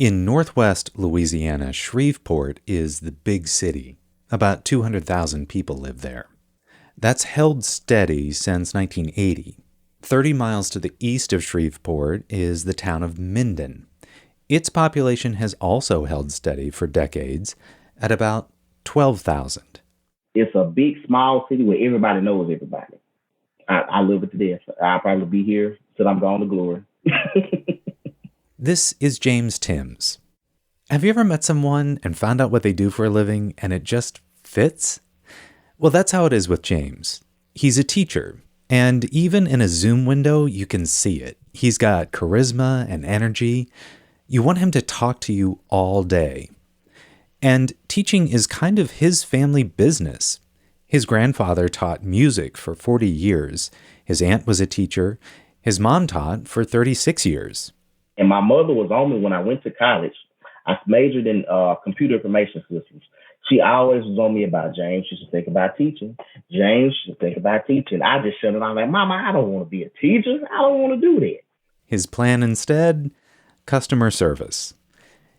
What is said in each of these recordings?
In northwest Louisiana, Shreveport is the big city. About 200,000 people live there. That's held steady since 1980. 30 miles to the east of Shreveport is the town of Minden. Its population has also held steady for decades at about 12,000. It's a big, small city where everybody knows everybody. I live it to death. I'll probably be here till I'm gone to glory. This is James Timms. Have you ever met someone and found out what they do for a living and it just fits? Well, that's how it is with James. He's a teacher, and even in a Zoom window, you can see it. He's got charisma and energy. You want him to talk to you all day. And teaching is kind of his family business. His grandfather taught music for 40 years. His aunt was a teacher. His mom taught for 36 years. And my mother was on me when I went to college. I majored in computer information systems. She always was on me about, James, you should think about teaching. James, you should think about teaching. I just shut it down like, Mama, I don't want to be a teacher. I don't want to do that. His plan instead? Customer service.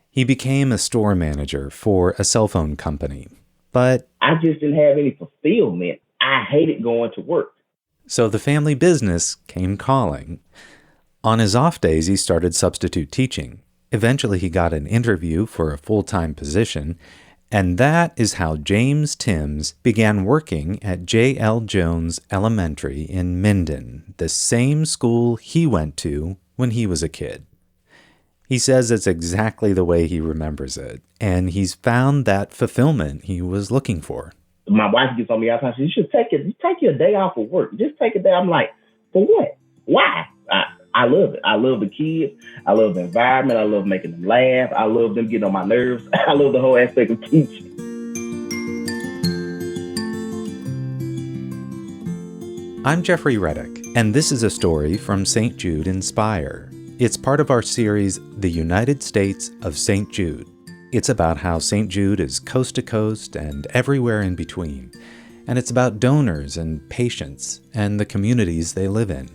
He became a store manager for a cell phone company, but I just didn't have any fulfillment. I hated going to work. So the family business came calling. On his off days, he started substitute teaching. Eventually, he got an interview for a full-time position, and that is how James Timms began working at J.L. Jones Elementary in Minden, the same school he went to when he was a kid. He says it's exactly the way he remembers it, and he's found that fulfillment he was looking for. My wife gets on me all the time. She says, you should take your day off of work. Just take a day. I'm like, for what? Why? I love it. I love the kids. I love the environment. I love making them laugh. I love them getting on my nerves. I love the whole aspect of teaching. I'm Jeffrey Reddick, and this is a story from St. Jude Inspire. It's part of our series, The United States of St. Jude. It's about how St. Jude is coast to coast and everywhere in between. And it's about donors and patients and the communities they live in.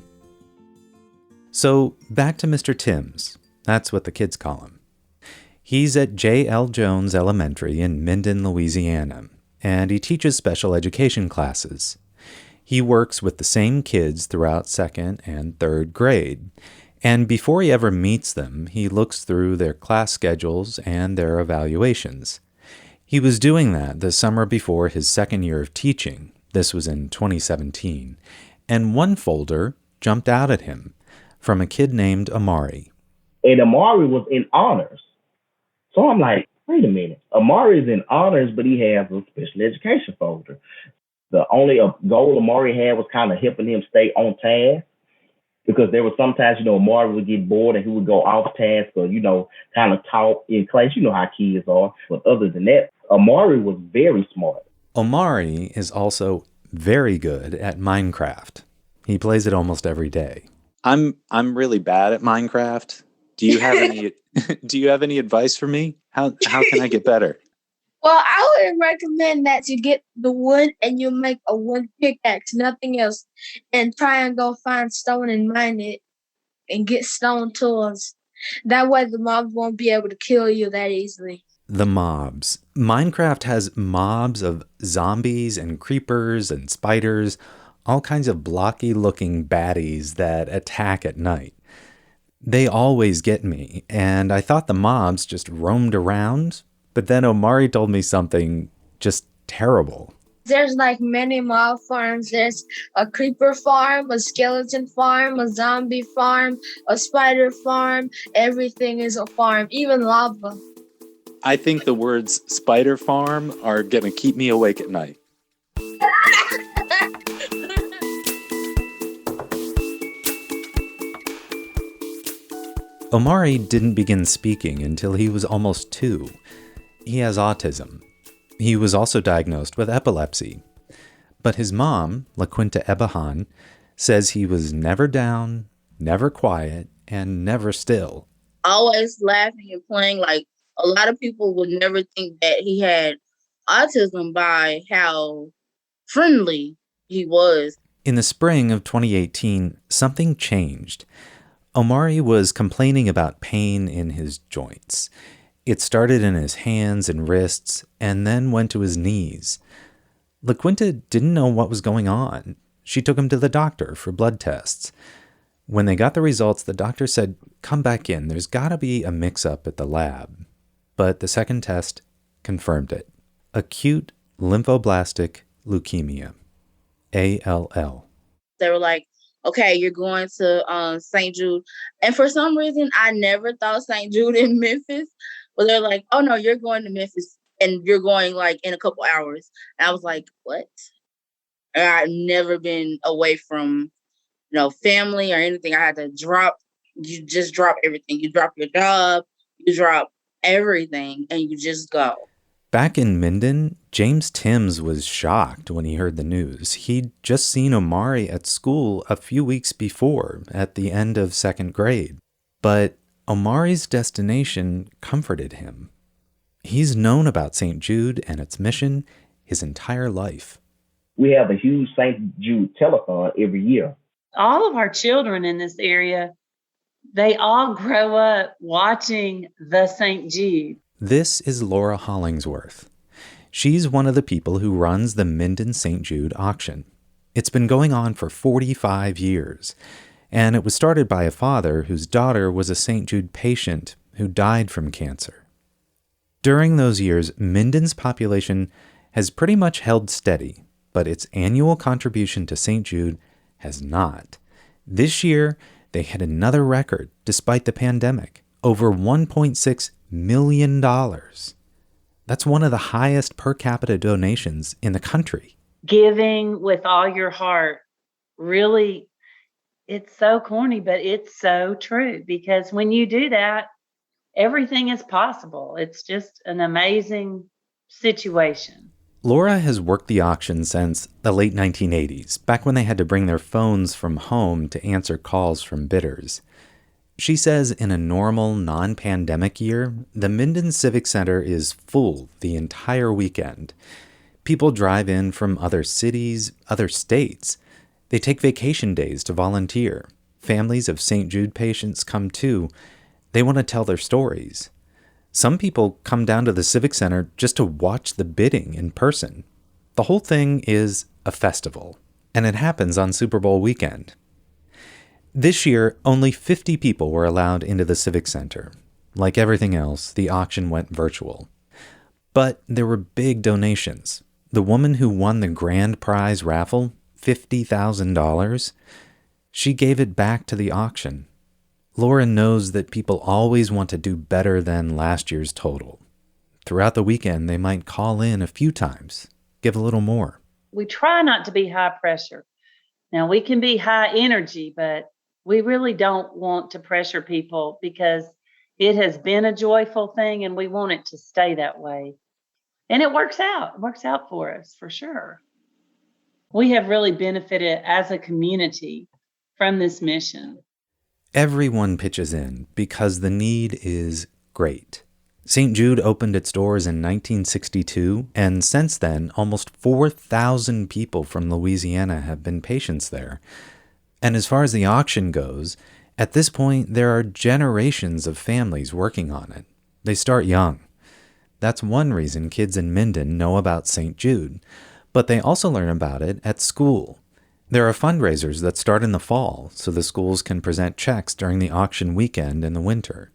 So back to Mr. Timms. That's what the kids call him. He's at J.L. Jones Elementary in Minden, Louisiana, and he teaches special education classes. He works with the same kids throughout second and third grade. And before he ever meets them, he looks through their class schedules and their evaluations. He was doing that the summer before his second year of teaching. This was in 2017. And one folder jumped out at him from a kid named Omari. And Omari was in honors. So I'm like, wait a minute. Omari is in honors, but he has a special education folder. The only goal Omari had was kind of helping him stay on task. Because there were sometimes, Omari would get bored and he would go off task or, kind of talk in class. You know how kids are. But other than that, Omari was very smart. Omari is also very good at Minecraft. He plays it almost every day. I'm really bad at Minecraft. Do you have any advice for me? How can I get better? Well, I would recommend that you get the wood and you make a wood pickaxe, nothing else, and try and go find stone and mine it and get stone tools. That way the mobs won't be able to kill you that easily. The mobs. Minecraft has mobs of zombies and creepers and spiders, all kinds of blocky-looking baddies that attack at night. They always get me, and I thought the mobs just roamed around. But then Omari told me something just terrible. There's like many mob farms. There's a creeper farm, a skeleton farm, a zombie farm, a spider farm. Everything is a farm, even lava. I think the words spider farm are going to keep me awake at night. Omari didn't begin speaking until he was almost 2. He has autism. He was also diagnosed with epilepsy. But his mom, LaQuinta Ebahan, says he was never down, never quiet, and never still. Always laughing and playing. Like, a lot of people would never think that he had autism by how friendly he was. In the spring of 2018, something changed. Omari was complaining about pain in his joints. It started in his hands and wrists and then went to his knees. LaQuinta didn't know what was going on. She took him to the doctor for blood tests. When they got the results, the doctor said, "Come back in. There's got to be a mix-up at the lab." But the second test confirmed it. Acute lymphoblastic leukemia, ALL. They were like, okay, you're going to St. Jude. And for some reason, I never thought St. Jude in Memphis. But they're like, oh, no, you're going to Memphis and you're going like in a couple hours. And I was like, what? And I've never been away from, family or anything. I had to you just drop everything. You drop your job, you drop everything, and you just go. Back in Minden, James Timms was shocked when he heard the news. He'd just seen Omari at school a few weeks before, at the end of second grade. But Omari's destination comforted him. He's known about St. Jude and its mission his entire life. We have a huge St. Jude telethon every year. All of our children in this area, they all grow up watching the St. Jude. This is Laura Hollingsworth. She's one of the people who runs the Minden St. Jude auction. It's been going on for 45 years, and it was started by a father whose daughter was a St. Jude patient who died from cancer. During those years, Minden's population has pretty much held steady, but its annual contribution to St. Jude has not. This year, they hit another record despite the pandemic, over $1.6 million. That's one of the highest per capita donations in the country. Giving with all your heart, really, it's so corny, but it's so true, because when you do that, everything is possible. It's just an amazing situation. Laura has worked the auction since the late 1980s, back when they had to bring their phones from home to answer calls from bidders. She says in a normal, non-pandemic year, the Minden Civic Center is full the entire weekend. People drive in from other cities, other states. They take vacation days to volunteer. Families of St. Jude patients come too. They want to tell their stories. Some people come down to the Civic Center just to watch the bidding in person. The whole thing is a festival, and it happens on Super Bowl weekend. This year, only 50 people were allowed into the Civic Center. Like everything else, the auction went virtual. But there were big donations. The woman who won the grand prize raffle, $50,000, she gave it back to the auction. Laura knows that people always want to do better than last year's total. Throughout the weekend, they might call in a few times, give a little more. We try not to be high pressure. Now, we can be high energy, but we really don't want to pressure people, because it has been a joyful thing and we want it to stay that way. And it works out. It works out for us, for sure. We have really benefited as a community from this mission. Everyone pitches in because the need is great. St. Jude opened its doors in 1962, and since then, almost 4,000 people from Louisiana have been patients there. And as far as the auction goes, at this point, there are generations of families working on it. They start young. That's one reason kids in Minden know about St. Jude, but they also learn about it at school. There are fundraisers that start in the fall, so the schools can present checks during the auction weekend in the winter.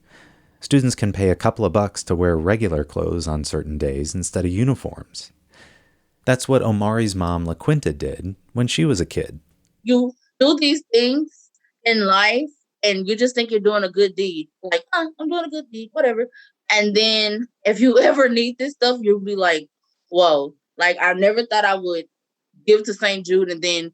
Students can pay a couple of bucks to wear regular clothes on certain days instead of uniforms. That's what Omari's mom, LaQuinta, did when she was a kid. You do these things in life and you just think you're doing a good deed. Like, I'm doing a good deed, whatever. And then if you ever need this stuff, you'll be like, whoa. Like, I never thought I would give to St. Jude and then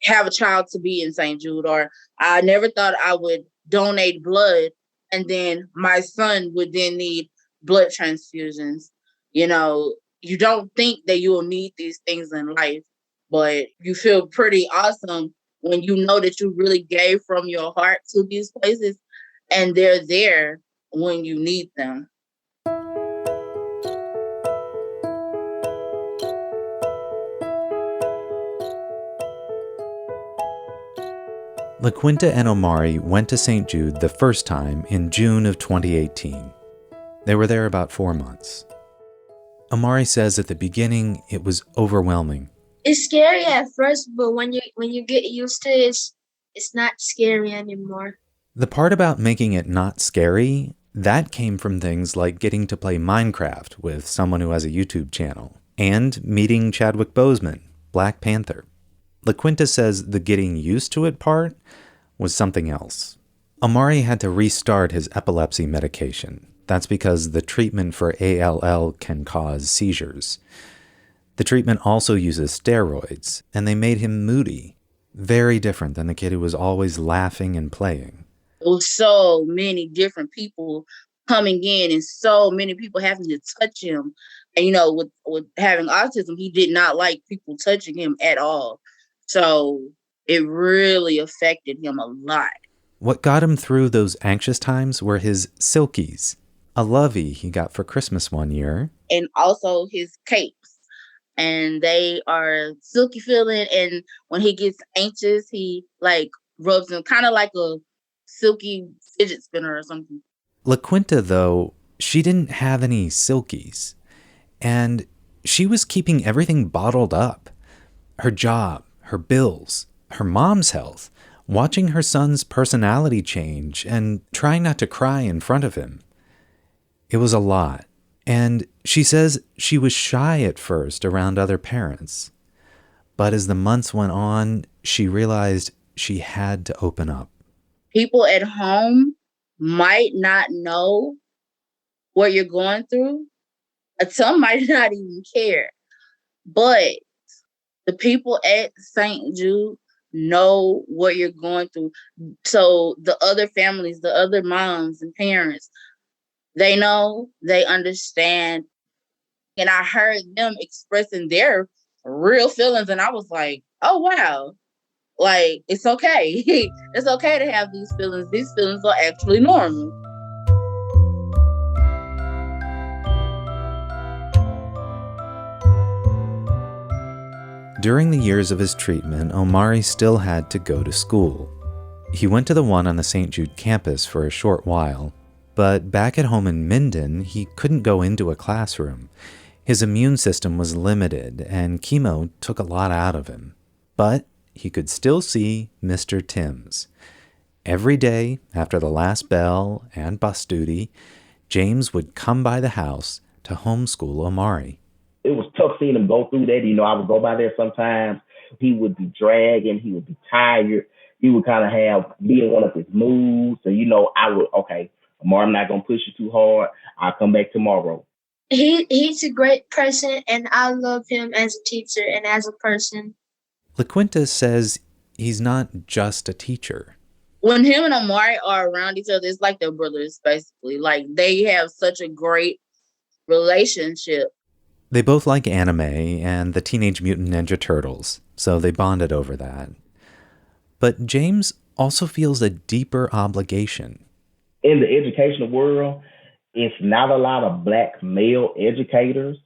have a child to be in St. Jude. Or I never thought I would donate blood and then my son would then need blood transfusions. You know, you don't think that you will need these things in life, but you feel pretty awesome when you know that you really gave from your heart to these places and they're there when you need them. LaQuinta and Omari went to St. Jude the first time in June of 2018. They were there about 4 months. Omari says at the beginning it was overwhelming. It's scary at first, but when you get used to it, it's not scary anymore. The part about making it not scary, that came from things like getting to play Minecraft with someone who has a YouTube channel, and meeting Chadwick Boseman, Black Panther. LaQuinta says the getting used to it part was something else. Omari had to restart his epilepsy medication. That's because the treatment for ALL can cause seizures. The treatment also uses steroids, and they made him moody, very different than the kid who was always laughing and playing. It was so many different people coming in and so many people having to touch him. And, with having autism, he did not like people touching him at all. So it really affected him a lot. What got him through those anxious times were his silkies, a lovey he got for Christmas one year. And also his capes. And they are silky feeling. And when he gets anxious, he rubs them kind of like a silky fidget spinner or something. LaQuinta, though, she didn't have any silkies. And she was keeping everything bottled up. Her job, her bills, her mom's health, watching her son's personality change, and trying not to cry in front of him. It was a lot. And she says she was shy at first around other parents. But as the months went on, she realized she had to open up. People at home might not know what you're going through. Some might not even care. But the people at St. Jude know what you're going through. So the other families, the other moms and parents, they know, they understand. And I heard them expressing their real feelings. And I was like, oh, wow. It's okay. It's okay to have these feelings. These feelings are actually normal. During the years of his treatment, Omari still had to go to school. He went to the one on the St. Jude campus for a short while, but back at home in Minden, he couldn't go into a classroom. His immune system was limited, and chemo took a lot out of him. But he could still see Mr. Timms. Every day, after the last bell and bus duty, James would come by the house to homeschool Omari. It was tough seeing him go through that. I would go by there sometimes. He would be dragging. He would be tired. He would kind of be in one of his moods. So, I would, okay, Omari, I'm not going to push you too hard. I'll come back tomorrow. He's a great person, and I love him as a teacher and as a person. LaQuinta says he's not just a teacher. When him and Omari are around each other, it's like they're brothers, basically. They have such a great relationship. They both like anime and the Teenage Mutant Ninja Turtles, so they bonded over that. But James also feels a deeper obligation. In the educational world, it's not a lot of Black male educators.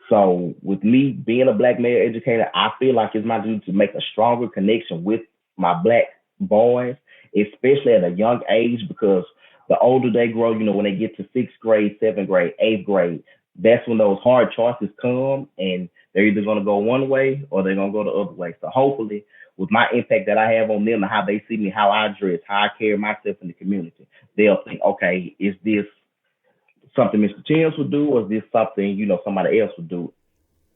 So with me being a Black male educator, I feel like it's my duty to make a stronger connection with my Black boys, especially at a young age, because the older they grow, when they get to 6th grade, 7th grade, 8th grade, that's when those hard choices come, and they're either going to go one way or they're going to go the other way. So hopefully, with my impact that I have on them and how they see me, how I dress, how I carry myself in the community, they'll think, okay, is this something Mr. Timms would do, or is this something, somebody else would do?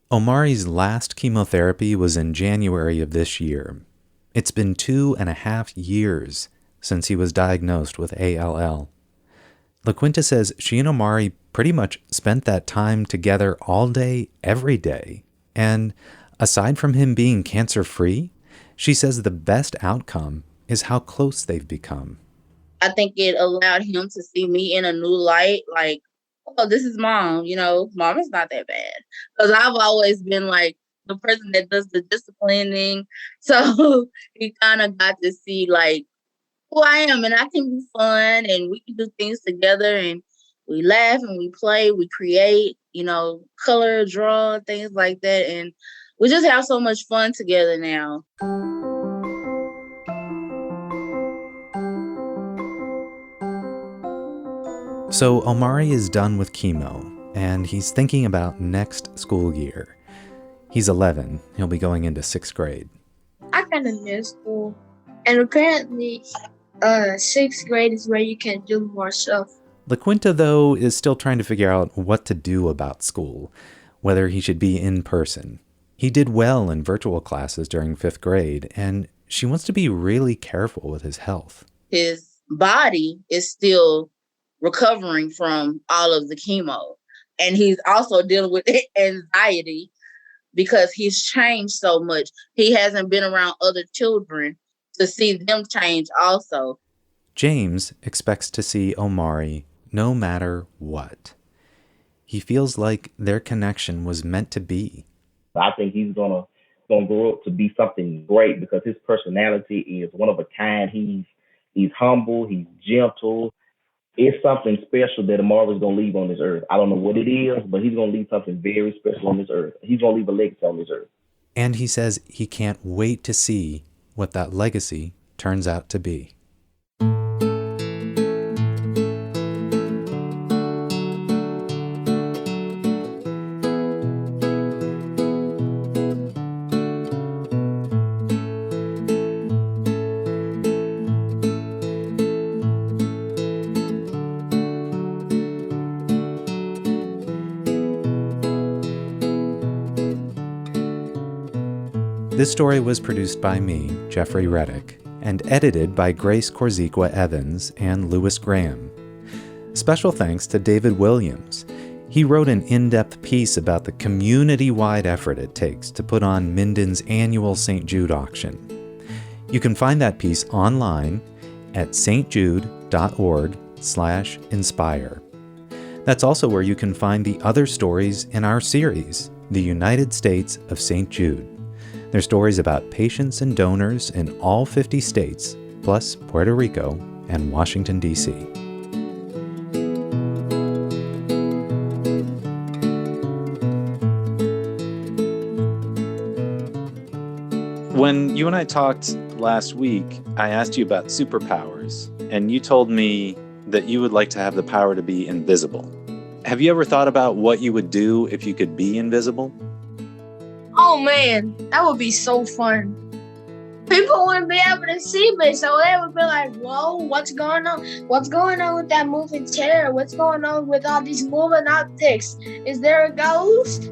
Omari's last chemotherapy was in January of this year. It's been 2.5 years since he was diagnosed with ALL. LaQuinta says she and Omari pretty much spent that time together all day, every day. And aside from him being cancer-free, she says the best outcome is how close they've become. I think it allowed him to see me in a new light, oh, this is mom, mom is not that bad. Because I've always been the person that does the disciplining. So he kind of got to see who I am, and I can be fun, and we can do things together, and we laugh and we play, we create, color, draw, things like that. And we just have so much fun together now. So Omari is done with chemo, and he's thinking about next school year. He's 11. He'll be going into 6th grade. I kind of miss school. And apparently, 6th grade is where you can do more stuff. LaQuinta, though, is still trying to figure out what to do about school, whether he should be in person. He did well in virtual classes during 5th grade, and she wants to be really careful with his health. His body is still recovering from all of the chemo. And he's also dealing with anxiety because he's changed so much. He hasn't been around other children to see them change also. James expects to see Omari no matter what. He feels like their connection was meant to be. I think he's gonna grow up to be something great because his personality is one of a kind. He's humble, he's gentle. It's something special that Omari's gonna leave on this earth. I don't know what it is, but he's gonna leave something very special on this earth. He's gonna leave a legacy on this earth. And he says he can't wait to see what that legacy turns out to be. This story was produced by me, Jeffrey Reddick, and edited by Grace Korziqua Evans and Louis Graham. Special thanks to David Williams. He wrote an in-depth piece about the community-wide effort it takes to put on Minden's annual St. Jude auction. You can find that piece online at stjude.org/inspire. That's also where you can find the other stories in our series, The United States of St. Jude. They're stories about patients and donors in all 50 states, plus Puerto Rico and Washington, D.C. When you and I talked last week, I asked you about superpowers, and you told me that you would like to have the power to be invisible. Have you ever thought about what you would do if you could be invisible? Oh man, that would be so fun. People wouldn't be able to see me, so they would be like, whoa, what's going on? What's going on with that moving chair? What's going on with all these moving objects? Is there a ghost?